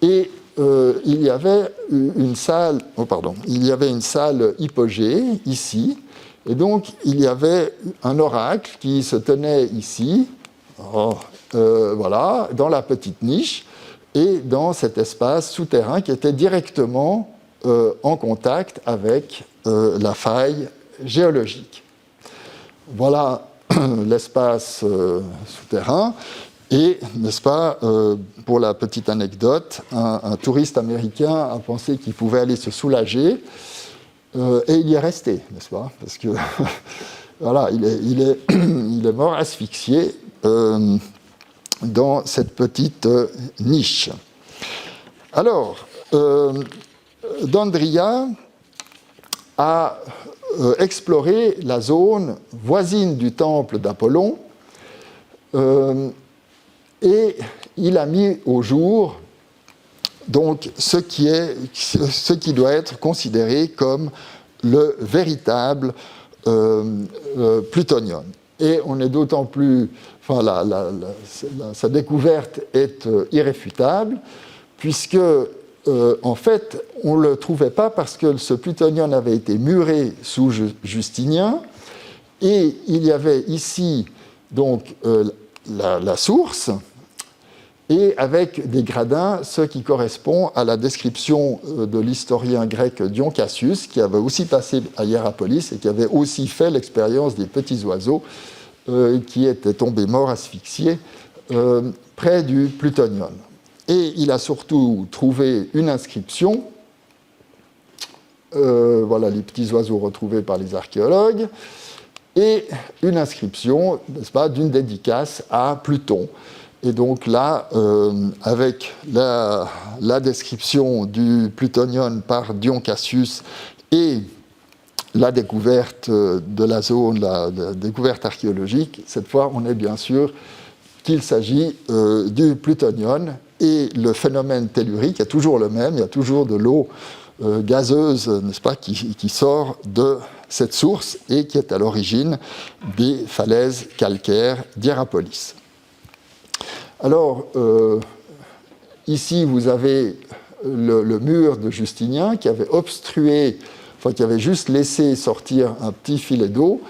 Et il y avait une salle, hypogée ici, et donc il y avait un oracle qui se tenait ici, voilà, dans la petite niche, et dans cet espace souterrain qui était directement en contact avec la faille géologique. Voilà l'espace souterrain. Et, n'est-ce pas, pour la petite anecdote, un touriste américain a pensé qu'il pouvait aller se soulager, et il y est resté, n'est-ce pas? Parce que, voilà, il est mort asphyxié dans cette petite niche. Alors, Dandria a exploré la zone voisine du temple d'Apollon, et il a mis au jour donc ce qui doit être considéré comme le véritable plutonium. Et on est d'autant plus, enfin, sa découverte est irréfutable, puisque en fait, on ne le trouvait pas parce que ce plutonium avait été muré sous Justinien, et il y avait ici donc la source, et avec des gradins, ce qui correspond à la description de l'historien grec Dion Cassius, qui avait aussi passé à Hiérapolis et qui avait aussi fait l'expérience des petits oiseaux qui étaient tombés morts asphyxiés près du plutonium. Et il a surtout trouvé une inscription, voilà les petits oiseaux retrouvés par les archéologues, et une inscription, n'est-ce pas, d'une dédicace à Pluton. Et donc là, avec la description du plutonium par Dion Cassius et la découverte de la zone, la découverte archéologique, cette fois on est bien sûr qu'il s'agit du plutonium, et le phénomène tellurique est toujours le même, il y a toujours de l'eau gazeuse, n'est-ce pas, qui sort de cette source et qui est à l'origine des falaises calcaires d'Hierapolis. Alors, ici, vous avez le mur de Justinien qui avait obstrué, enfin qui avait juste laissé sortir un petit filet d'eau,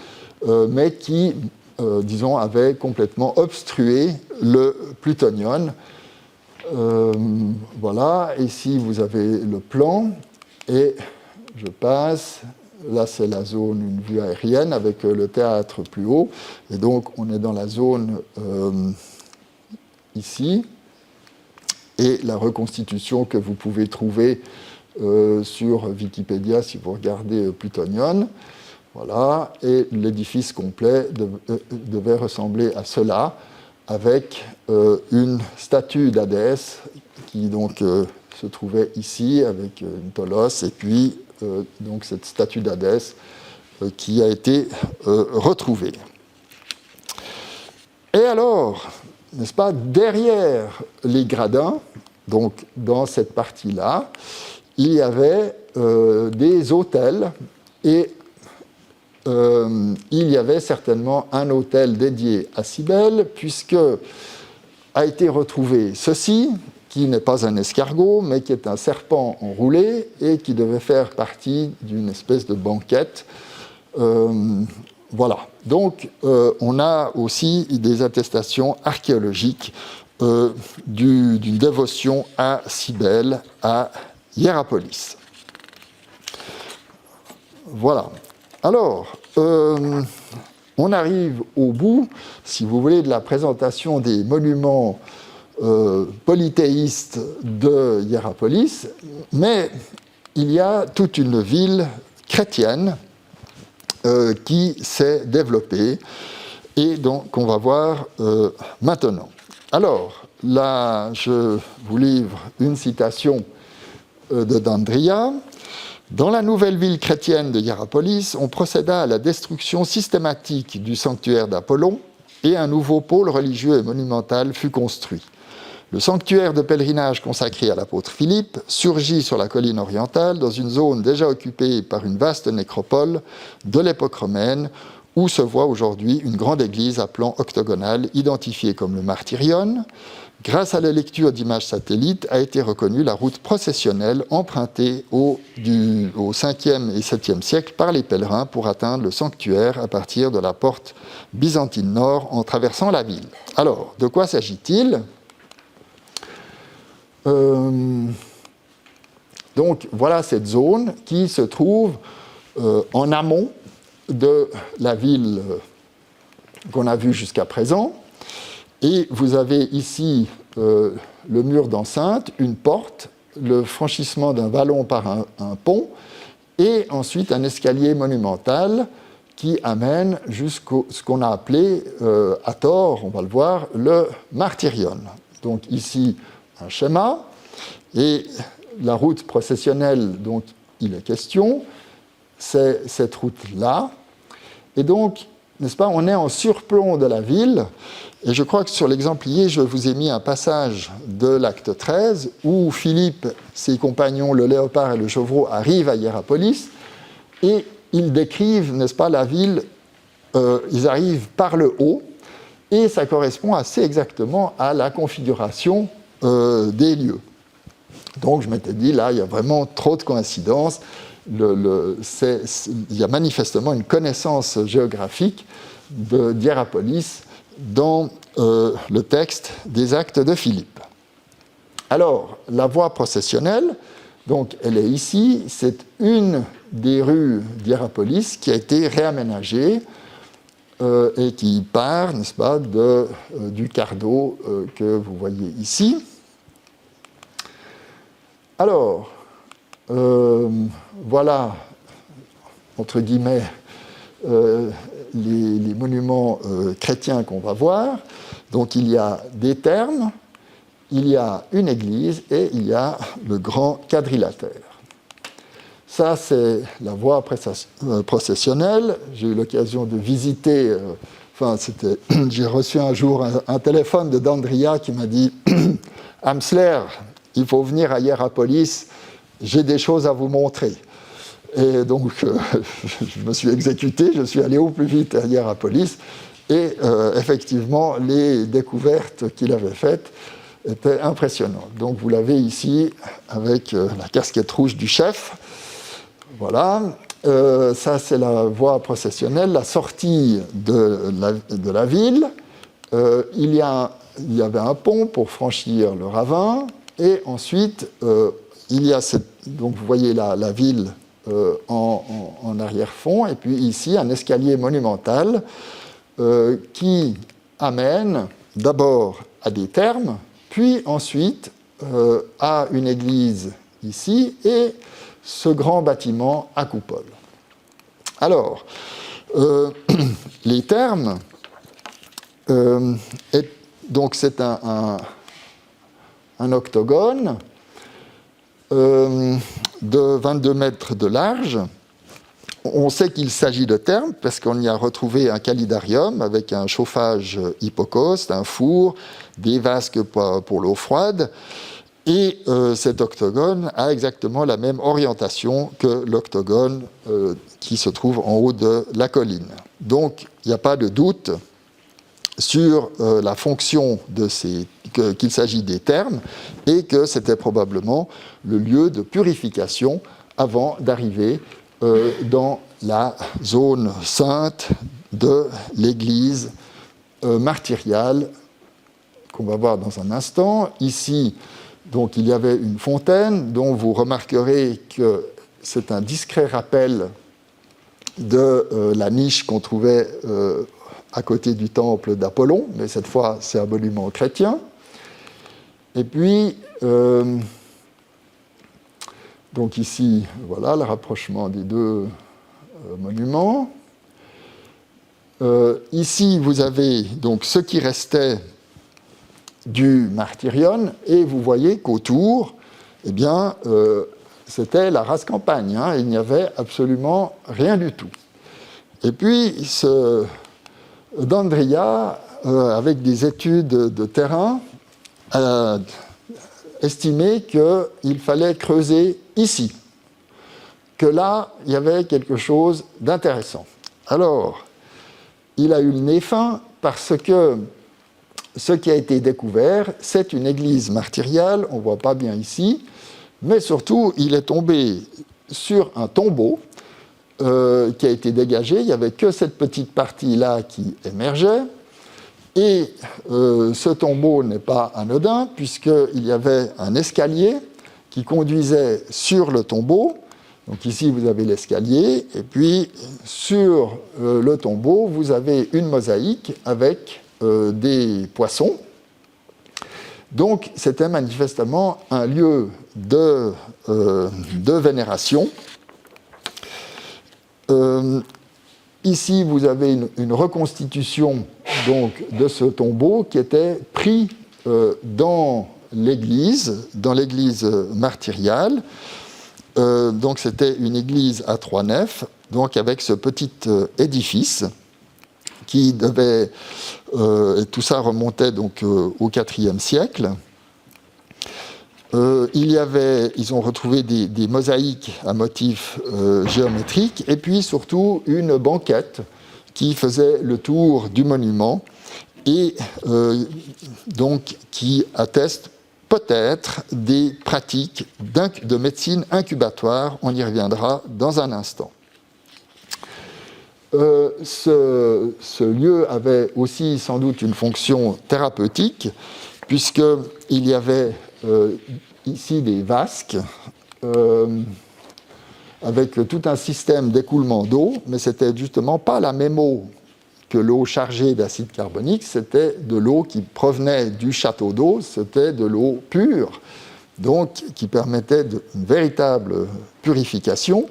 mais qui, disons, avait complètement obstrué le plutonium. Voilà, ici vous avez le plan, et je passe, là c'est la zone, une vue aérienne avec le théâtre plus haut, et donc on est dans la zone ici, et la reconstitution que vous pouvez trouver sur Wikipédia si vous regardez plutonium. Voilà, et l'édifice complet devait ressembler à cela, avec une statue d'Hadès qui donc se trouvait ici avec une Tolos, et puis donc cette statue d'Hadès qui a été retrouvée. Et alors, n'est-ce pas, derrière les gradins, donc dans cette partie-là, il y avait des autels, et il y avait certainement un autel dédié à Cybèle, puisque a été retrouvé ceci, qui n'est pas un escargot, mais qui est un serpent enroulé, et qui devait faire partie d'une espèce de banquette. Voilà. Donc, on a aussi des attestations archéologiques d'une dévotion à Cybèle, à Hierapolis. Voilà. Alors, on arrive au bout, si vous voulez, de la présentation des monuments polythéistes de Hierapolis, mais il y a toute une ville chrétienne qui s'est développée et donc qu'on va voir maintenant. Alors, là, je vous livre une citation de Dandria. Dans la nouvelle ville chrétienne de Hierapolis, on procéda à la destruction systématique du sanctuaire d'Apollon et un nouveau pôle religieux et monumental fut construit. Le sanctuaire de pèlerinage consacré à l'apôtre Philippe surgit sur la colline orientale dans une zone déjà occupée par une vaste nécropole de l'époque romaine où se voit aujourd'hui une grande église à plan octogonal identifiée comme le Martyrion. Grâce à la lecture d'images satellites, a été reconnue la route processionnelle empruntée au 5e et 7e siècle par les pèlerins pour atteindre le sanctuaire à partir de la porte byzantine nord en traversant la ville. Alors, de quoi s'agit-il ? Donc, voilà cette zone qui se trouve en amont de la ville qu'on a vue jusqu'à présent. Et vous avez ici le mur d'enceinte, une porte, le franchissement d'un vallon par un pont, et ensuite un escalier monumental qui amène jusqu'à ce qu'on a appelé, à tort, on va le voir, le Martyrion. Donc ici, un schéma, et la route processionnelle dont il est question, c'est cette route-là. Et donc, n'est-ce pas, on est en surplomb de la ville. Et je crois que sur l'exemplier, je vous ai mis un passage de l'acte 13 où Philippe, ses compagnons, le léopard et le chevreau, arrivent à Hierapolis et ils décrivent, n'est-ce pas, la ville, ils arrivent par le haut et ça correspond assez exactement à la configuration des lieux. Donc je m'étais dit, là, il y a vraiment trop de coïncidences. Il y a manifestement une connaissance géographique d'Hierapolis dans le texte des Actes de Philippe. Alors, la voie processionnelle, donc, elle est ici, c'est une des rues d'Hierapolis qui a été réaménagée et qui part, n'est-ce pas, du Cardo que vous voyez ici. Alors, voilà, entre guillemets, les monuments chrétiens qu'on va voir. Donc il y a des thermes, il y a une église et il y a le grand quadrilatère. Ça, c'est la voie processionnelle. J'ai eu l'occasion de visiter j'ai reçu un jour un téléphone de Dandria qui m'a dit « Amsler, il faut venir à Hierapolis, j'ai des choses à vous montrer. » Et donc, je me suis exécuté, je suis allé au plus vite à Hierapolis, et effectivement, les découvertes qu'il avait faites étaient impressionnantes. Donc, vous l'avez ici avec la casquette rouge du chef. Voilà. Ça, c'est la voie processionnelle, la sortie de la ville. Il y avait un pont pour franchir le ravin, et ensuite, il y a donc vous voyez la ville en arrière-fond, et puis ici, un escalier monumental qui amène d'abord à des thermes, puis ensuite à une église ici, et ce grand bâtiment à coupole. Alors, les thermes, donc c'est un octogone de 22 mètres de large. On sait qu'il s'agit de thermes parce qu'on y a retrouvé un calidarium avec un chauffage hypocauste, un four, des vasques pour l'eau froide. Et cet octogone a exactement la même orientation que l'octogone qui se trouve en haut de la colline. Donc, il n'y a pas de doute sur la fonction qu'il s'agit des thermes et que c'était probablement le lieu de purification avant d'arriver dans la zone sainte de l'église martyriale qu'on va voir dans un instant. Ici, donc, il y avait une fontaine dont vous remarquerez que c'est un discret rappel de la niche qu'on trouvait à côté du temple d'Apollon, mais cette fois, c'est un monument chrétien. Et puis, donc ici, voilà le rapprochement des deux monuments. Ici, vous avez donc ce qui restait du martyrion, et vous voyez qu'autour, eh bien, c'était la rase campagne, hein, il n'y avait absolument rien du tout. Et puis, Dandria, avec des études de terrain, a estimé qu'il fallait creuser ici, que là, il y avait quelque chose d'intéressant. Alors, il a eu le nez fin parce que ce qui a été découvert, c'est une église martyriale, on ne voit pas bien ici, mais surtout, il est tombé sur un tombeau qui a été dégagé. Il n'y avait que cette petite partie-là qui émergeait. Et ce tombeau n'est pas anodin, puisqu'il y avait un escalier qui conduisait sur le tombeau. Donc ici, vous avez l'escalier, et puis sur le tombeau, vous avez une mosaïque avec des poissons. Donc, c'était manifestement un lieu de vénération. Ici, vous avez une reconstitution donc, de ce tombeau qui était pris dans l'église martyriale. Donc, c'était une église à 3 nefs, donc avec ce petit édifice qui devait, et tout ça remontait donc au IVe siècle. Ils ont retrouvé des mosaïques à motifs géométriques, et puis surtout une banquette qui faisait le tour du monument et donc qui atteste peut-être des pratiques de médecine incubatoire. On y reviendra dans un instant. Ce lieu avait aussi sans doute une fonction thérapeutique, puisqu'il y avait ici des vasques avec tout un système d'écoulement d'eau, mais c'était justement pas la même eau que l'eau chargée d'acide carbonique, c'était de l'eau qui provenait du château d'eau, c'était de l'eau pure, donc qui permettait une véritable purification.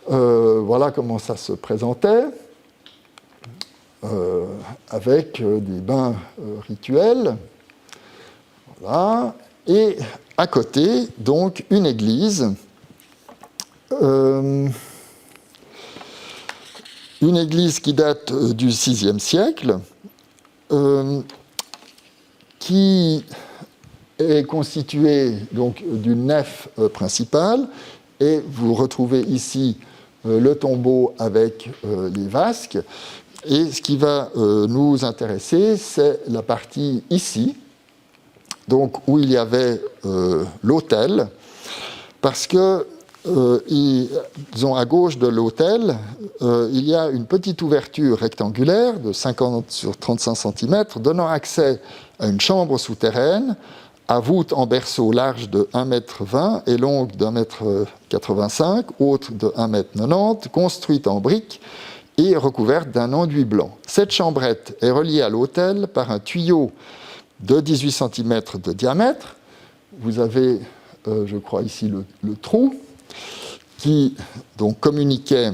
Voilà comment ça se présentait, avec des bains rituels. Voilà. Et à côté, donc, une église une église qui date du VIe siècle, qui est constituée donc d'une nef principale, et vous retrouvez ici le tombeau avec les vasques. Et ce qui va nous intéresser, c'est la partie ici, donc où il y avait l'autel, parce que disons, à gauche de l'autel, il y a une petite ouverture rectangulaire de 50 sur 35 cm donnant accès à une chambre souterraine à voûte en berceau large de 1,20 m et longue d'1,85 m, haute de 1,90 m, construite en briques et recouverte d'un enduit blanc. Cette chambrette est reliée à l'autel par un tuyau de 18 cm de diamètre. Vous avez, je crois ici, le trou qui donc communiquait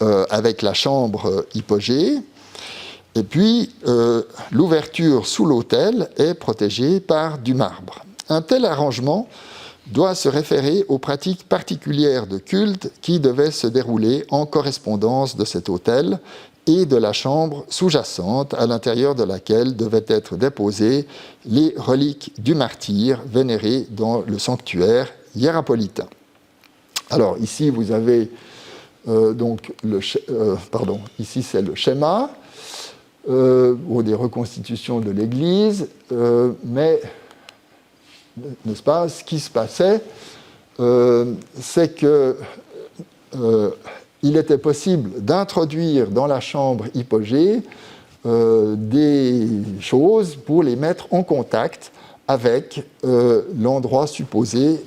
avec la chambre hypogée. Et puis, l'ouverture sous l'autel est protégée par du marbre. Un tel arrangement doit se référer aux pratiques particulières de culte qui devaient se dérouler en correspondance de cet autel et de la chambre sous-jacente à l'intérieur de laquelle devaient être déposées les reliques du martyr vénérées dans le sanctuaire hiérapolitain. Alors, ici, vous avez donc ici c'est le schéma des reconstitutions de l'Église, mais, n'est-ce pas, ce qui se passait, c'est que il était possible d'introduire dans la chambre hypogée des choses pour les mettre en contact avec l'endroit supposé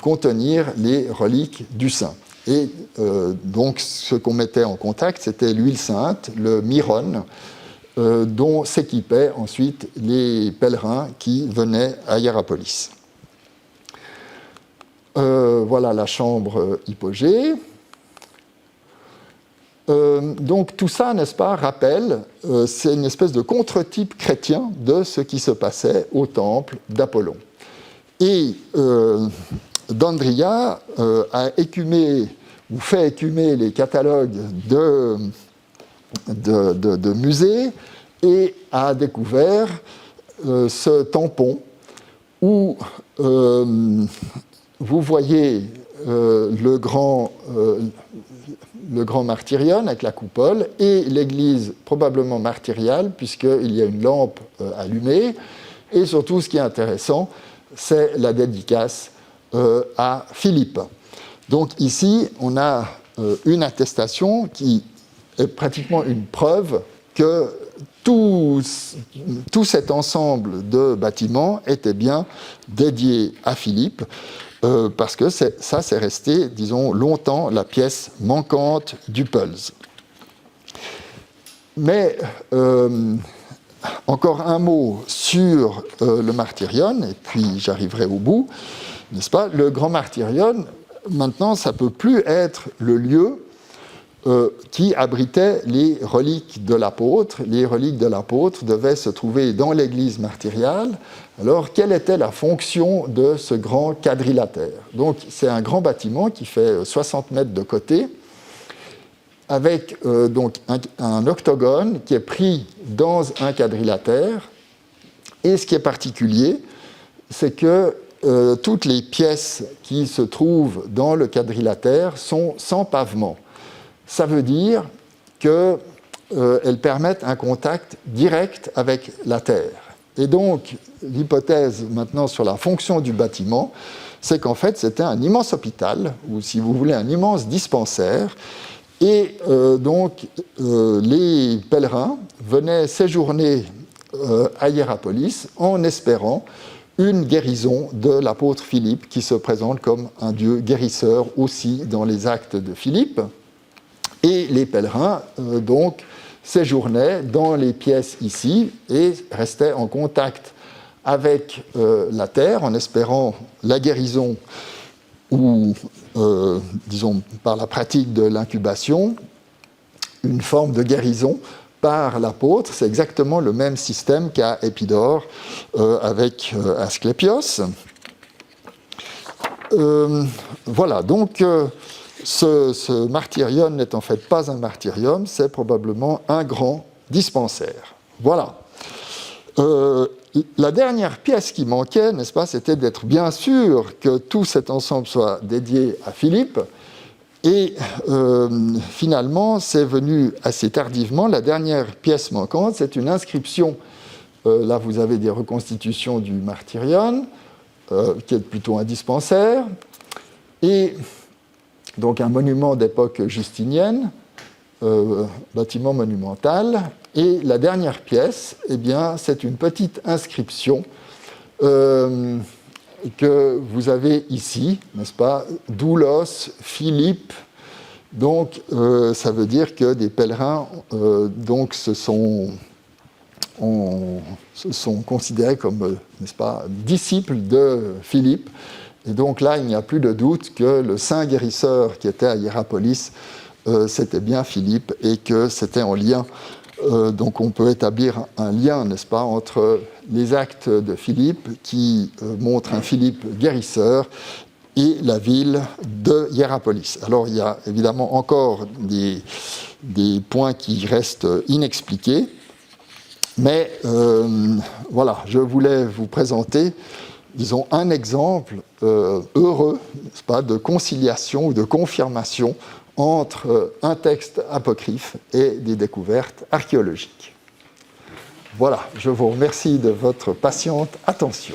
contenir les reliques du saint. Et donc, ce qu'on mettait en contact, c'était l'huile sainte, le myron, dont s'équipaient ensuite les pèlerins qui venaient à Hiérapolis. Voilà la chambre hypogée. Donc tout ça, n'est-ce pas, rappelle, c'est une espèce de contre-type chrétien de ce qui se passait au temple d'Apollon. Et Dandria a écumé ou fait écumer les catalogues de musées et a découvert ce tampon où vous voyez le grand martyrion avec la coupole et l'église probablement martyriale puisqu'il y a une lampe allumée. Et surtout, ce qui est intéressant, c'est la dédicace à Philippe. Donc ici, on a une attestation qui est pratiquement une preuve que tout cet ensemble de bâtiments était bien dédié à Philippe, parce que ça, c'est resté, disons, longtemps la pièce manquante du Pulse. Mais encore un mot sur le martyrion, et puis j'arriverai au bout, n'est-ce pas? Le grand martyrion, maintenant, ça ne peut plus être le lieu qui abritait les reliques de l'apôtre. Les reliques de l'apôtre devaient se trouver dans l'église martyriale. Alors, quelle était la fonction de ce grand quadrilatère? Donc, c'est un grand bâtiment qui fait 60 mètres de côté, avec donc un octogone qui est pris dans un quadrilatère. Et ce qui est particulier, c'est que toutes les pièces qui se trouvent dans le quadrilatère sont sans pavement. Ça veut dire qu'elles permettent un contact direct avec la terre. Et donc, l'hypothèse maintenant sur la fonction du bâtiment, c'est qu'en fait, c'était un immense hôpital, ou si vous voulez, un immense dispensaire. Et donc, les pèlerins venaient séjourner à Hiérapolis en espérant une guérison de l'apôtre Philippe, qui se présente comme un dieu guérisseur aussi dans les actes de Philippe. Et les pèlerins, donc, séjournaient dans les pièces ici et restaient en contact avec la terre en espérant la guérison ou, disons, par la pratique de l'incubation, une forme de guérison par l'apôtre. C'est exactement le même système qu'a Épidore avec Asclépios. Voilà, donc ce martyrium n'est en fait pas un martyrium, c'est probablement un grand dispensaire. Voilà. La dernière pièce qui manquait, n'est-ce pas, c'était d'être bien sûr que tout cet ensemble soit dédié à Philippe. Et finalement, c'est venu assez tardivement. La dernière pièce manquante, c'est une inscription. Là, vous avez des reconstitutions du martyrium, qui est plutôt un dispensaire. Et donc un monument d'époque justinienne, bâtiment monumental. Et la dernière pièce, eh bien, c'est une petite inscription que vous avez ici, n'est-ce pas? Doulos, Philippe. Donc, ça veut dire que des pèlerins donc, se sont considérés comme, n'est-ce pas, disciples de Philippe. Et donc là, il n'y a plus de doute que le saint guérisseur qui était à Hiérapolis, c'était bien Philippe et que c'était en lien. Donc on peut établir un lien, n'est-ce pas, entre les actes de Philippe qui montrent un Philippe guérisseur et la ville de Hiérapolis. Alors il y a évidemment encore des points qui restent inexpliqués, mais voilà, je voulais vous présenter, disons, un exemple heureux, n'est-ce pas, de conciliation ou de confirmation entre un texte apocryphe et des découvertes archéologiques. Voilà, je vous remercie de votre patiente attention.